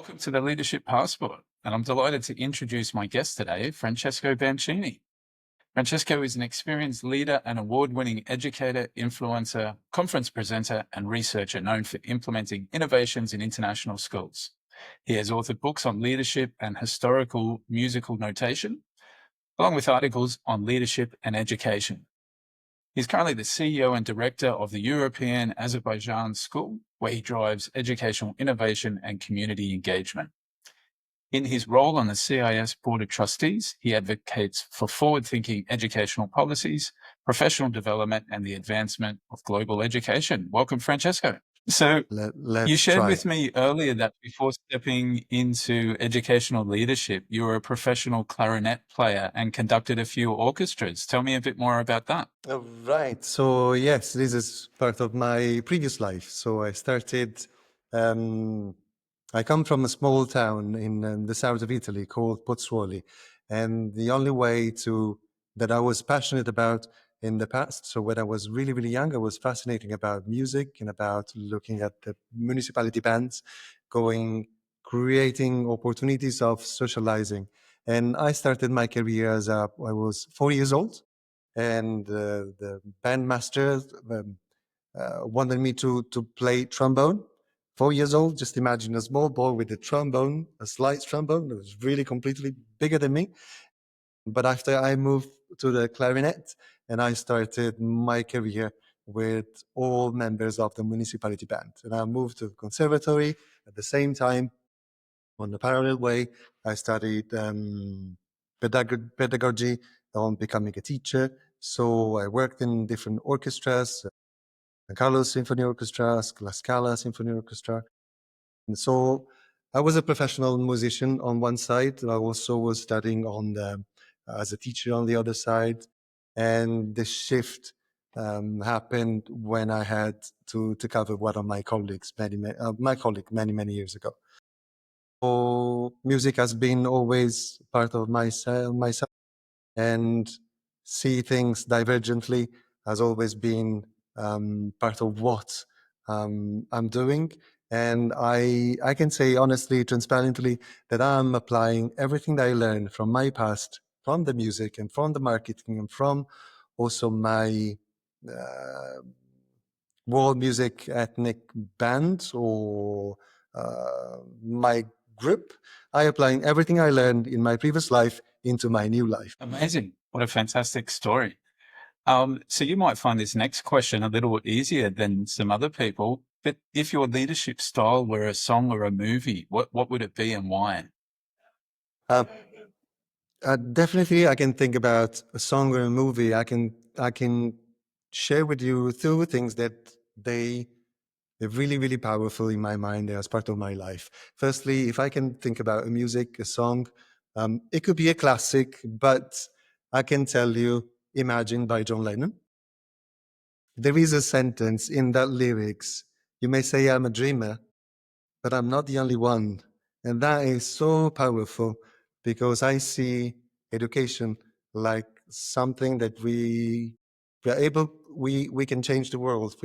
Welcome to the Leadership Passport, and I'm delighted to introduce my guest today, Francesco Banchini. Francesco is an experienced leader and award-winning educator, influencer, conference presenter, and researcher known for implementing innovations in international schools. He has authored books on leadership and historical musical notation, along with articles on leadership and education. He's currently the CEO and director of the European Azerbaijan School, where he drives educational innovation and community engagement. In his role on the CIS Board of Trustees, he advocates for forward-thinking educational policies, professional development, and the advancement of global education. Welcome, Francesco. So you Let's shared try. with me earlier that before stepping into educational leadership, you were a professional clarinet player and conducted a few orchestras. Tell me a bit more about that. Right. So yes, this is part of my previous life. So I come from a small town in the south of Italy called Pozzuoli, and the only way that I was passionate about in the past. So when I was really, really young, I was fascinating about music and about looking at the municipality bands, creating opportunities of socializing. And I started my career I was 4 years old, and the bandmaster wanted me to play trombone. 4 years old, just imagine a small boy with a trombone, a slide trombone that was really completely bigger than me. But after I moved to the clarinet and I started my career with all members of the municipality band. And I moved to the conservatory at the same time. On the parallel way, I studied pedagogy on becoming a teacher. So I worked in different orchestras, San Carlos Symphony Orchestra, La Scala Symphony Orchestra. And so I was a professional musician on one side. I also was studying as a teacher on the other side. And the shift happened when I had to cover one of my colleagues, many years ago. So music has been always part of myself, and see things divergently has always been part of what I'm doing. And I can say honestly, transparently, that I'm applying everything that I learned from my past, from the music and from the marketing and from also my uh, world music ethnic band or my group. I applying everything I learned in my previous life into my new life. Amazing. What a fantastic story. So you might find this next question a little easier than some other people, but if your leadership style were a song or a movie, what would it be and why? Uh, Definitely, I can think about a song or a movie. I can share with you two things that they're really, really powerful in my mind as part of my life. Firstly, if I can think about a song, it could be a classic, but I can tell you, Imagine by John Lennon. There is a sentence in that lyrics. You may say I'm a dreamer, but I'm not the only one. And that is so powerful because I see education like something that we can change the world.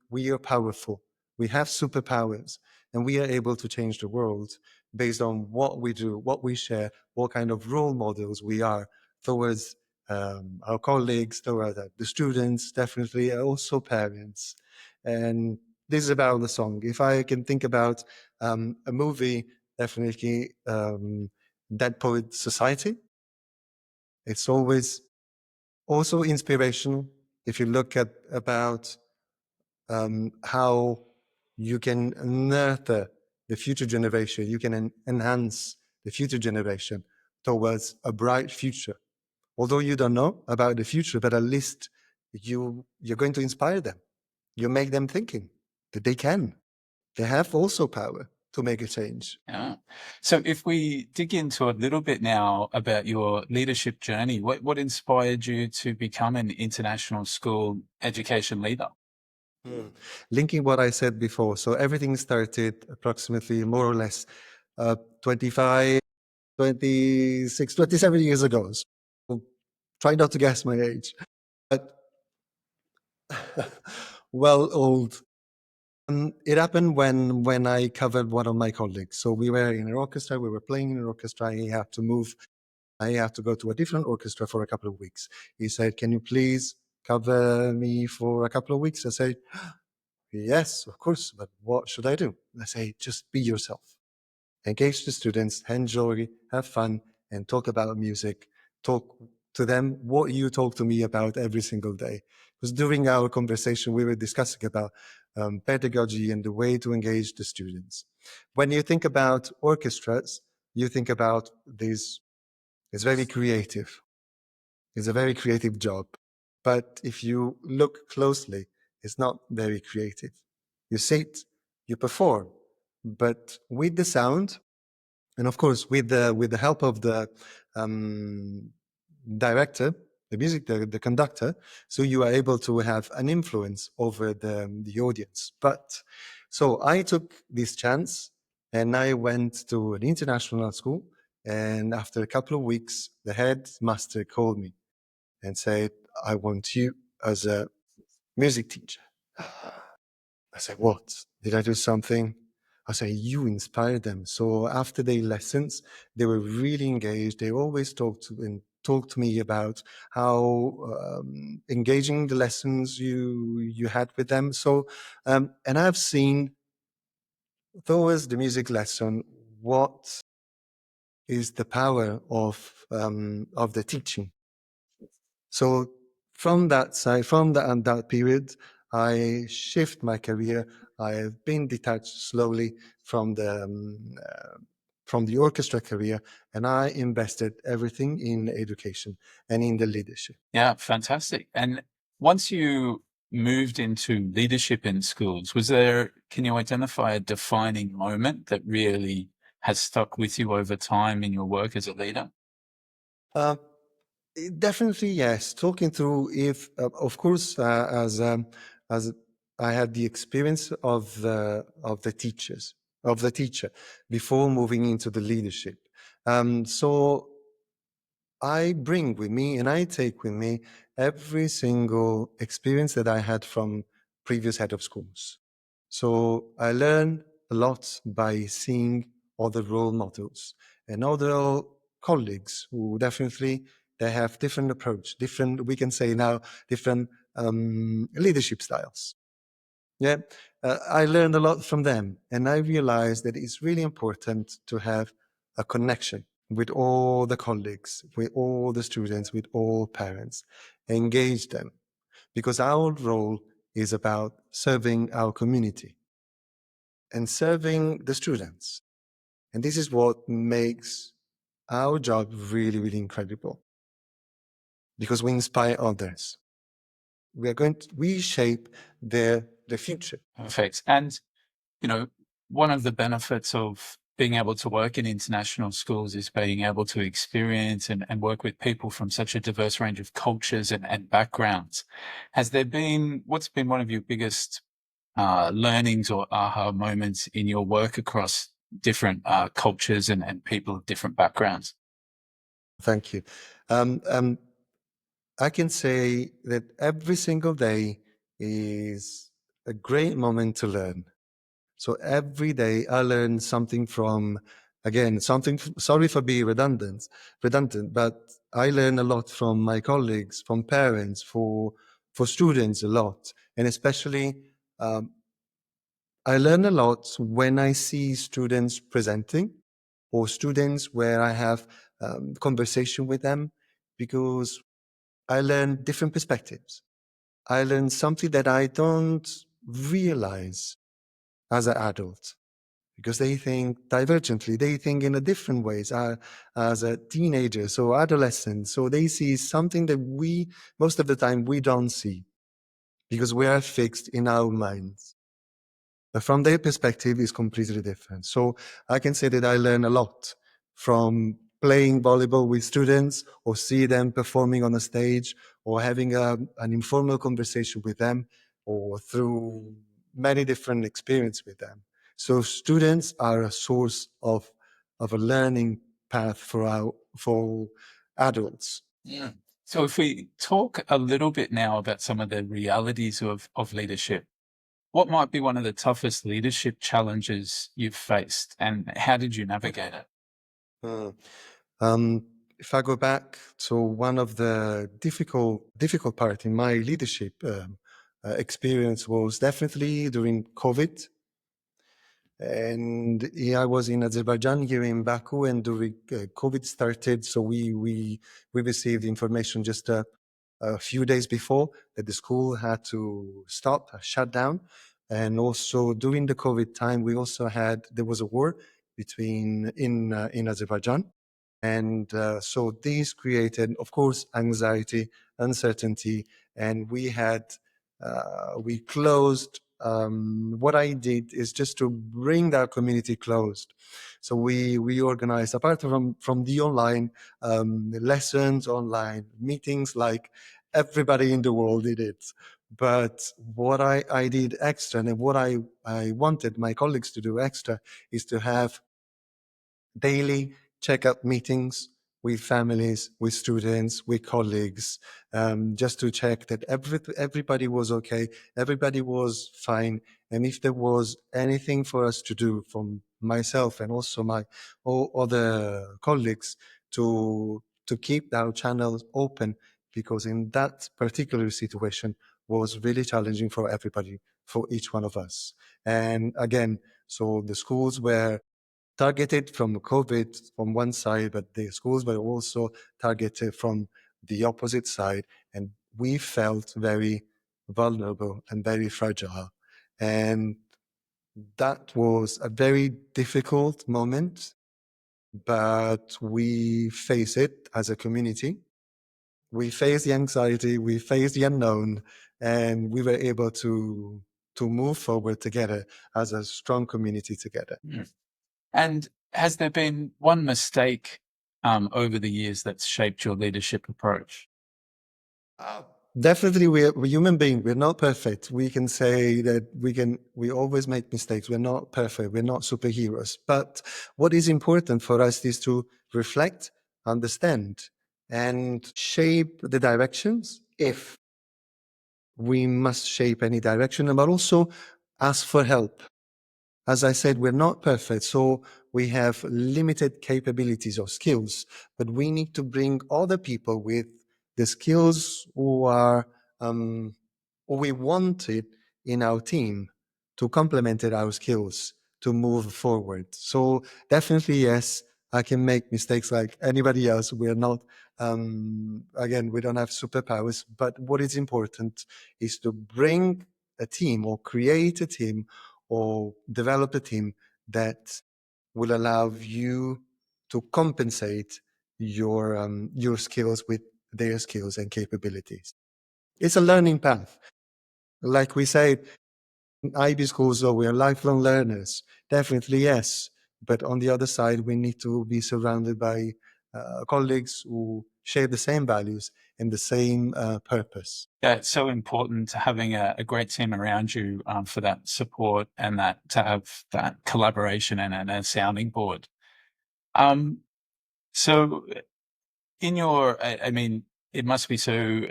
We are powerful. We have superpowers, and we are able to change the world based on what we do, what we share, what kind of role models we are towards our colleagues, towards the students, definitely, also parents. And this is about the song. If I can think about a movie, definitely Dead Poet Society. It's always also inspirational if you look at about how you can nurture the future generation, you can enhance the future generation towards a bright future. Although you don't know about the future, but at least you're going to inspire them. You make them thinking that they can. They have also power to make a change. Yeah. So if we dig into a little bit now about your leadership journey, what inspired you to become an international school education leader? Linking what I said before, so everything started approximately more or less 25, 26, 27 years ago. So try not to guess my age. But well, old. It happened when I covered one of my colleagues. So we were in an orchestra, we were playing in an orchestra. He had to move. I had to go to a different orchestra for a couple of weeks. He said, "Can you please cover me for a couple of weeks?" I said, "Yes, of course, but what should I do?" I say, "Just be yourself. Engage the students, enjoy, have fun, and talk about music. Talk to them what you talk to me about every single day." Because during our conversation, we were discussing about pedagogy and the way to engage the students. When you think about orchestras, you think about this, it's very creative. It's a very creative job. But if you look closely, it's not very creative. You sit, you perform, but with the sound, and of course with the help of the um, director, the music, the conductor, so you are able to have an influence over the audience. But so I took this chance and I went to an international school. And after a couple of weeks, the headmaster called me and said, "I want you as a music teacher." I said, "What? Did I do something?" I said, "You inspired them." So after their lessons, they were really engaged. They always talked to me about how engaging the lessons you had with them. So, and I've seen towards the music lesson what is the power of the teaching. So from that side, from that period, I shift my career. I have been detached slowly from the orchestra career, and I invested everything in education and in the leadership. Yeah, fantastic. And once you moved into leadership in schools, can you identify a defining moment that really has stuck with you over time in your work as a leader? Uh, Definitely, yes. Talking through, if of course, as I had the experience of the teachers of the teacher before moving into the leadership. So I bring with me and I take with me every single experience that I had from previous head of schools. So I learn a lot by seeing other role models and other colleagues who definitely they have different approach, different, we can say now, different leadership styles. Yeah, I learned a lot from them, and I realized that it's really important to have a connection with all the colleagues, with all the students, with all parents, engage them, because our role is about serving our community and serving the students. And this is what makes our job really, really incredible because we inspire others. We are going to reshape their future. Perfect. And, you know, one of the benefits of being able to work in international schools is being able to experience and work with people from such a diverse range of cultures and backgrounds. What's been one of your biggest learnings or aha moments in your work across different cultures and people of different backgrounds? Thank you. Um, um, I can say that every single day is a great moment to learn. So every day I learn something from, again, something, sorry for being redundant, but I learn a lot from my colleagues, from parents, for students a lot. And especially, um, I learn a lot when I see students presenting or students where I have conversation with them because I learn different perspectives. I learn something that I don't realize as an adult because they think divergently. They think in a different ways as a teenager, so adolescent. So they see something that we, most of the time, we don't see because we are fixed in our minds. But from their perspective, is completely different. So I can say that I learn a lot from playing volleyball with students or see them performing on a stage or having an informal conversation with them or through many different experiences with them. So students are a source of a learning path for adults. Yeah. So if we talk a little bit now about some of the realities of leadership, what might be one of the toughest leadership challenges you've faced, and how did you navigate it? Uh, if I go back to one of the difficult part in my leadership experience was definitely during COVID. And I was in Azerbaijan here in Baku, and during COVID started, so we received information just a few days before that the school had to stop, shut down, and also during the COVID time, we also had there was a war between in Azerbaijan, and so this created, of course, anxiety, uncertainty, and we closed. What I did is just to bring that community closed. So we organized, apart from the online lessons, online meetings, like everybody in the world did it. But what I did extra, and what I wanted my colleagues to do extra, is to have daily checkup meetings with families, with students, with colleagues, just to check that everybody was okay, everybody was fine, and if there was anything for us to do, from myself and also my all other colleagues, to keep our channels open, because in that particular situation was really challenging for everybody, for each one of us. And again, so the schools were targeted from COVID from one side, but the schools were also targeted from the opposite side. And we felt very vulnerable and very fragile. And that was a very difficult moment, but we face it as a community. We faced the anxiety, we faced the unknown, and we were able to move forward together as a strong community together. Mm. And has there been one mistake over the years that's shaped your leadership approach? Uh, Definitely, we're human beings. We're not perfect. We can say that we always make mistakes. We're not perfect. We're not superheroes. But what is important for us is to reflect, understand, and shape the directions if we must shape any direction, but also ask for help. As I said, we're not perfect, so we have limited capabilities or skills, but we need to bring other people with the skills who we wanted in our team to complement our skills to move forward. So definitely, yes, I can make mistakes like anybody else. We're not, again, we don't have superpowers, but what is important is to bring a team or create a team or develop a team that will allow you to compensate your skills with their skills and capabilities. It's a learning path. Like we say in IB schools, so we are lifelong learners. Definitely, yes. But on the other side, we need to be surrounded by colleagues who share the same values and the same purpose. Yeah, it's so important to having a great team around you for that support and that to have that collaboration and a sounding board. Um, so in your, I mean, it must be so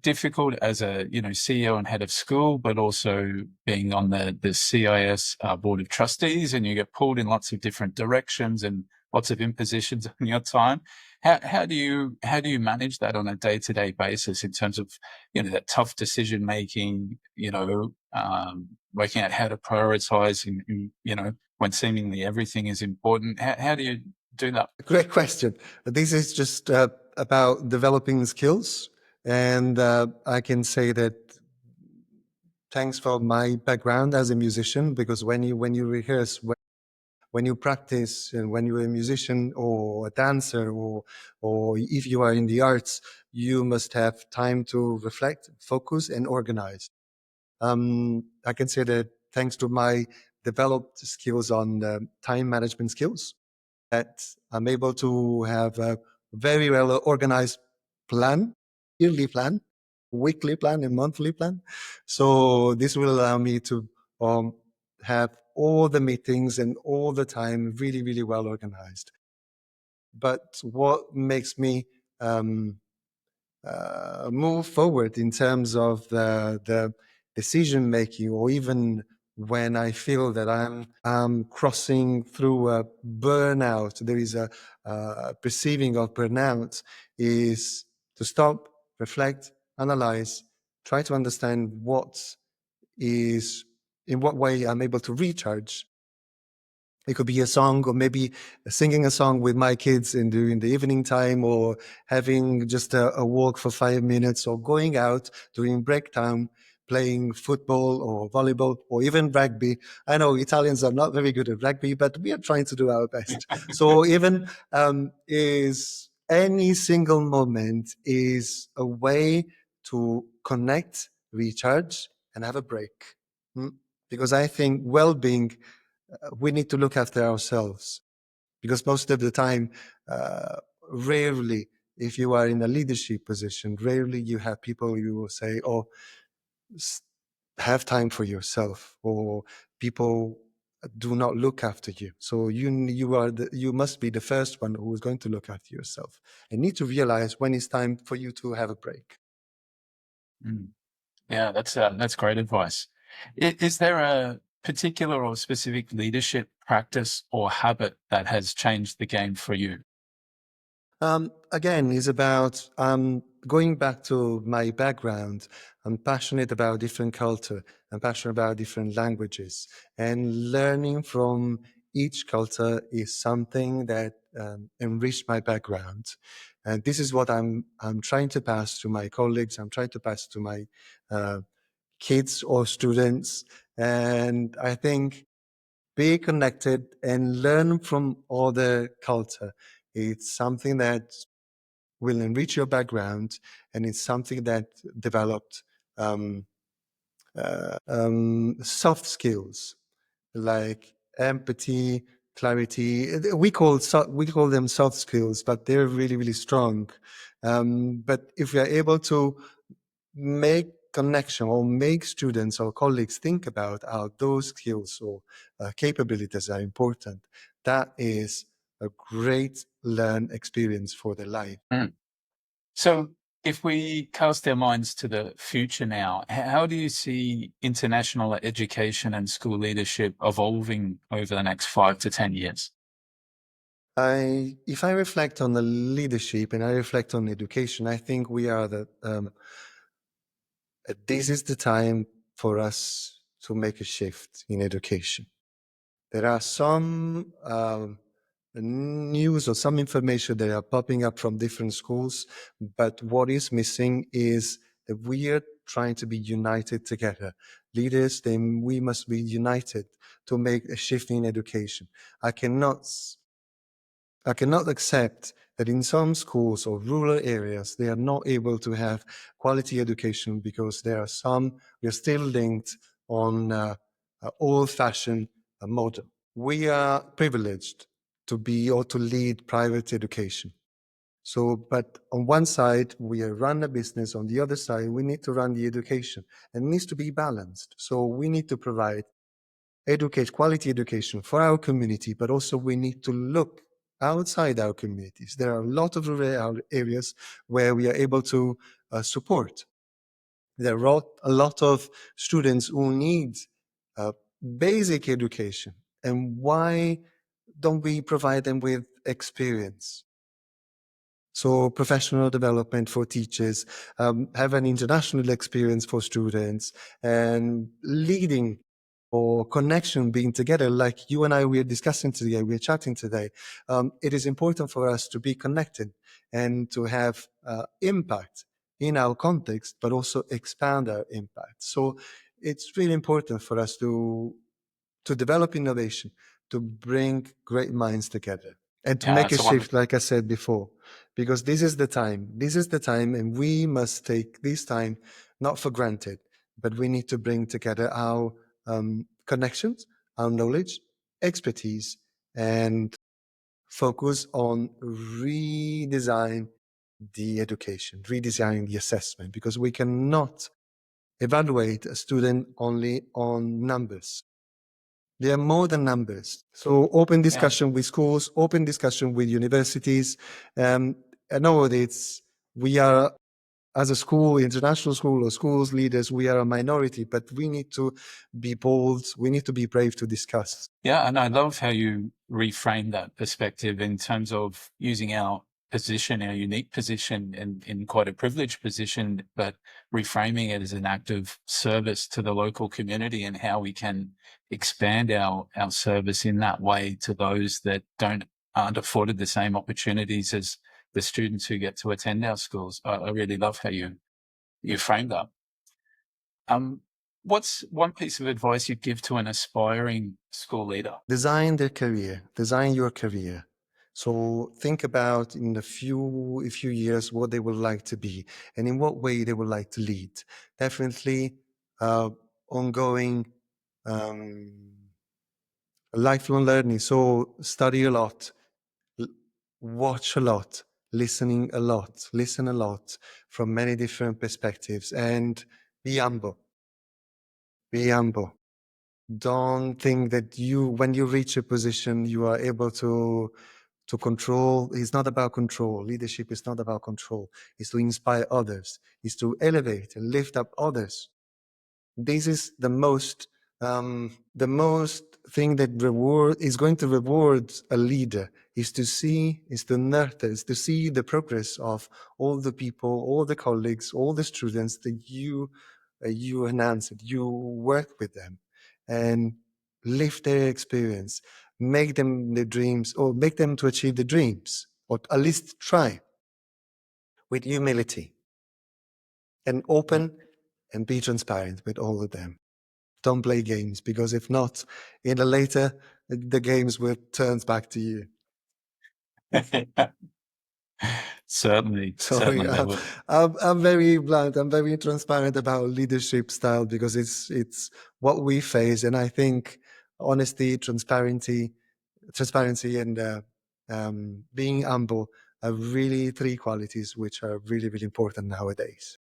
difficult as a CEO and head of school, but also being on the CIS board of trustees, and you get pulled in lots of different directions and lots of impositions on your time. How do you manage that on a day-to-day basis in terms of that tough decision making? Working out how to prioritize, when seemingly everything is important. How do you do that? Great question. This is just about developing skills. And I can say that thanks for my background as a musician, because when you rehearse, when you practice, and when you're a musician or a dancer, or if you are in the arts, you must have time to reflect, focus, and organize. I can say that thanks to my developed skills on time management skills, that I'm able to have a very well organized plan, yearly plan, weekly plan, and monthly plan. So this will allow me to um, have all the meetings and all the time really, really well organized. But what makes me move forward in terms of the decision making, or even when I feel that I'm crossing through a burnout, there is a perceiving of burnout, is to stop, reflect, analyze, try to understand in what way I'm able to recharge. It could be a song, or maybe singing a song with my kids during the evening time, or having just a walk for 5 minutes, or going out during break time, playing football or volleyball or even rugby. I know Italians are not very good at rugby, but we are trying to do our best. So even is any single moment is a way to connect, recharge, and have a break. Mm. Because I think well-being, we need to look after ourselves, because most of the time, uh, rarely, if you are in a leadership position, rarely you have people you will say, oh, have time for yourself, or people do not look after you. So you must be the first one who is going to look after yourself, and need to realize when it's time for you to have a break. Mm. Yeah, that's great advice. Is there a particular or specific leadership practice or habit that has changed the game for you? Again, is about going back to my background. I'm passionate about different culture. I'm passionate about different languages, and learning from each culture is something that enriched my background. And this is what I'm trying to pass to my colleagues. I'm trying to pass to my uh, kids or students. And I think be connected and learn from other culture. It's something that will enrich your background, and it's something that developed um, soft skills like empathy, clarity. We call them soft skills, but they're really really strong. But if we are able to make connection, or make students or colleagues think about how those skills or capabilities are important, that is a great learn experience for their life. Mm. So, if we cast our minds to the future now, how do you see international education and school leadership evolving over the next 5 to 10 years? If I reflect on the leadership and I reflect on education, I think we are this is the time for us to make a shift in education. There are some news or some information that are popping up from different schools, but what is missing is that we are trying to be united together. Leaders, then we must be united to make a shift in education. I cannot I cannot accept that in some schools or rural areas, they are not able to have quality education because we are still linked on old-fashioned model. We are privileged to be or to lead private education. So, but on one side, we run a business. On the other side, we need to run the education, and it needs to be balanced. So we need to provide quality education for our community, but also we need to look outside our communities. There are a lot of rural areas where we are able to support. There are a lot of students who need uh, basic education. And why don't we provide them with experience? So professional development for teachers, have an international experience for students, and leading or connection, being together, like you and I, we are discussing today, we're chatting today. It is important for us to be connected and to have impact in our context, but also expand our impact. So it's really important for us to develop innovation, to bring great minds together, and to Yeah, make a that's a shift, wonderful. like I said before, because this is the time. This is the time, and we must take this time not for granted, but we need to bring together our connections, our knowledge, expertise, and focus on redesign the education, redesign the assessment, because we cannot evaluate a student only on numbers. They are more than numbers. So open Yeah. discussion with schools, open discussion with universities. I know that we are as a school, international school or schools leaders, we are a minority, but we need to be bold. We need to be brave to discuss. Yeah, and I love how you reframe that perspective in terms of using our position, our unique position, in quite a privileged position, but reframing it as an act of service to the local community and how we can expand our service in that way to those that aren't afforded the same opportunities as the students who get to attend our schools. I really love how you framed that. What's one piece of advice you'd give to an aspiring school leader? Design their career, design your career. So think about in a few years what they would like to be and in what way they would like to lead. Definitely ongoing lifelong learning. So study a lot, l- watch a lot, listen a lot from many different perspectives, and be humble. Be humble. Don't think that when you reach a position, you are able to control. It's not about control. Leadership is not about control. It's to inspire others. It's to elevate and lift up others. This is the most thing that is going to reward a leader is to nurture, is to see the progress of all the people, all the colleagues, all the students that you enhance it, you work with them, and lift their experience, make them the dreams, or make them to achieve the dreams, or at least try with humility and open and be transparent with all of them. Don't play games, because if not, in the later, the games will turn back to you. Certainly, So certainly they yeah, will. I'm very blunt. I'm very transparent about leadership style because it's what we face, and I think honesty, transparency, and being humble are really three qualities which are really, really important nowadays.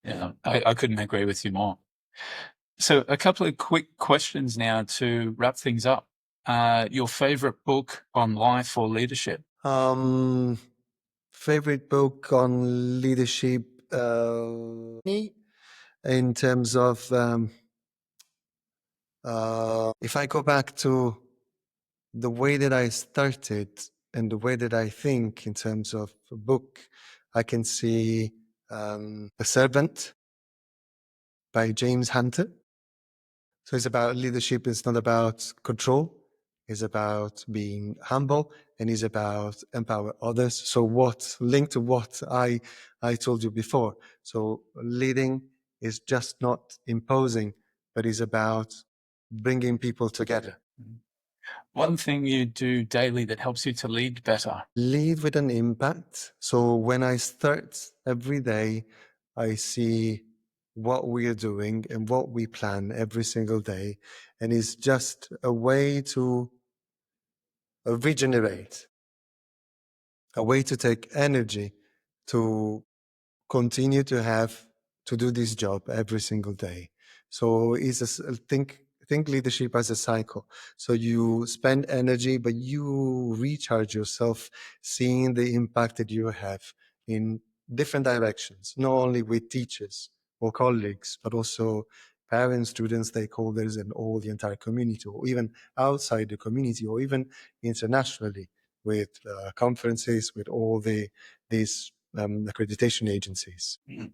Yeah, I couldn't agree with you more. So a couple of quick questions now to wrap things up. Your favorite book on life or leadership? Favorite book on leadership, in terms of if I go back to the way that I started and the way that I think in terms of a book, I can see A Servant by James Hunter. So it's about leadership. It's not about control. It's about being humble, and it's about empower others. So what linked to what I told you before. So leading is just not imposing, but is about bringing people together. One thing you do daily that helps you to lead better? Lead with an impact. So when I start every day, I see what we are doing and what we plan every single day. And it's just a way to regenerate, a way to take energy to continue to do this job every single day. So think leadership as a cycle. So you spend energy, but you recharge yourself, seeing the impact that you have in different directions, not only with teachers or colleagues, but also parents, students, stakeholders, and all the entire community, or even outside the community, or even internationally with conferences, with all these accreditation agencies. Mm.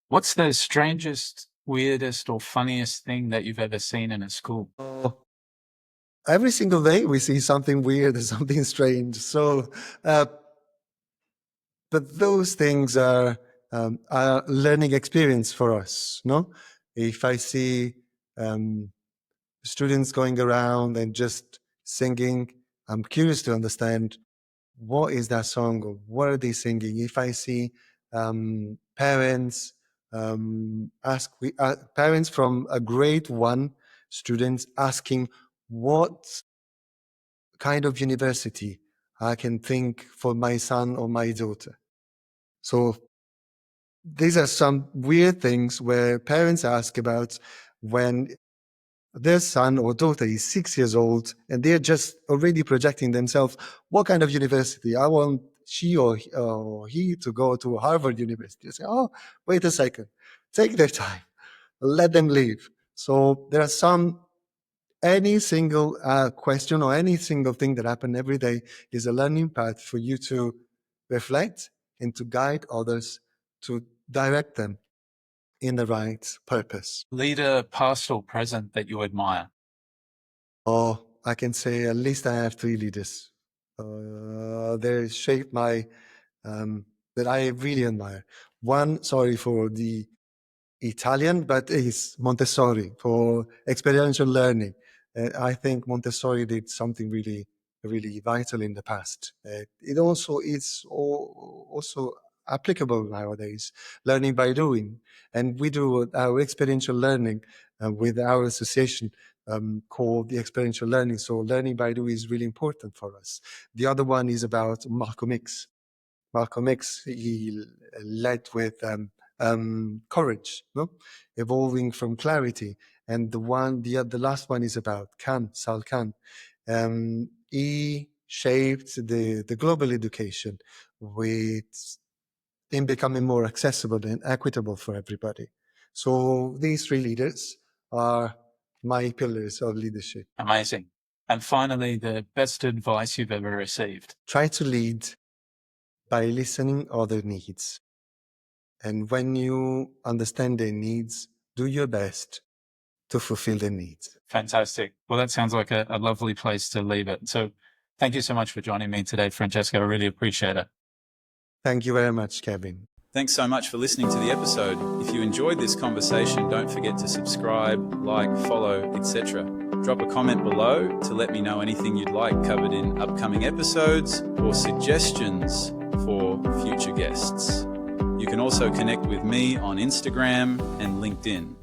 What's the strangest, weirdest, or funniest thing that you've ever seen in a school? So every single day we see something weird and something strange. So, but those things are a learning experience for us. No, if I see students going around and just singing, I'm curious to understand what is that song or what are they singing. If I see parents parents from a grade one students asking what kind of university I can think for my son or my daughter. So these are some weird things where parents ask about when their son or daughter is 6 years old and they're just already projecting themselves, what kind of university I want she or he to go to Harvard University. You say, oh, wait a second, take their time, let them leave. So there are any single question or any single thing that happens every day is a learning path for you to reflect and to guide others, to direct them in the right purpose. Leader, past or present, that you admire? Oh, I can say at least I have 3 leaders. They shaped my, that I really admire. One, sorry for the Italian, but it's Montessori for experiential learning. I think Montessori did something really, really vital in the past. It also is also applicable nowadays, learning by doing. And we do our experiential learning with our association called the experiential learning. So learning by doing is really important for us. The other one is about Malcolm X. Malcolm X, he led with courage, no? Evolving from clarity. And the last one is about Sal Khan. He shaped the global education with in becoming more accessible and equitable for everybody. So these 3 leaders are my pillars of leadership. Amazing. And finally, the best advice you've ever received? Try to lead by listening other needs. And when you understand their needs, do your best to fulfill their needs. Fantastic. Well, that sounds like a lovely place to leave it. So thank you so much for joining me today, Francesco. I really appreciate it. Thank you very much, Kevin. Thanks so much for listening to the episode. If you enjoyed this conversation, don't forget to subscribe, like, follow, etc. Drop a comment below to let me know anything you'd like covered in upcoming episodes or suggestions for future guests. You can also connect with me on Instagram and LinkedIn.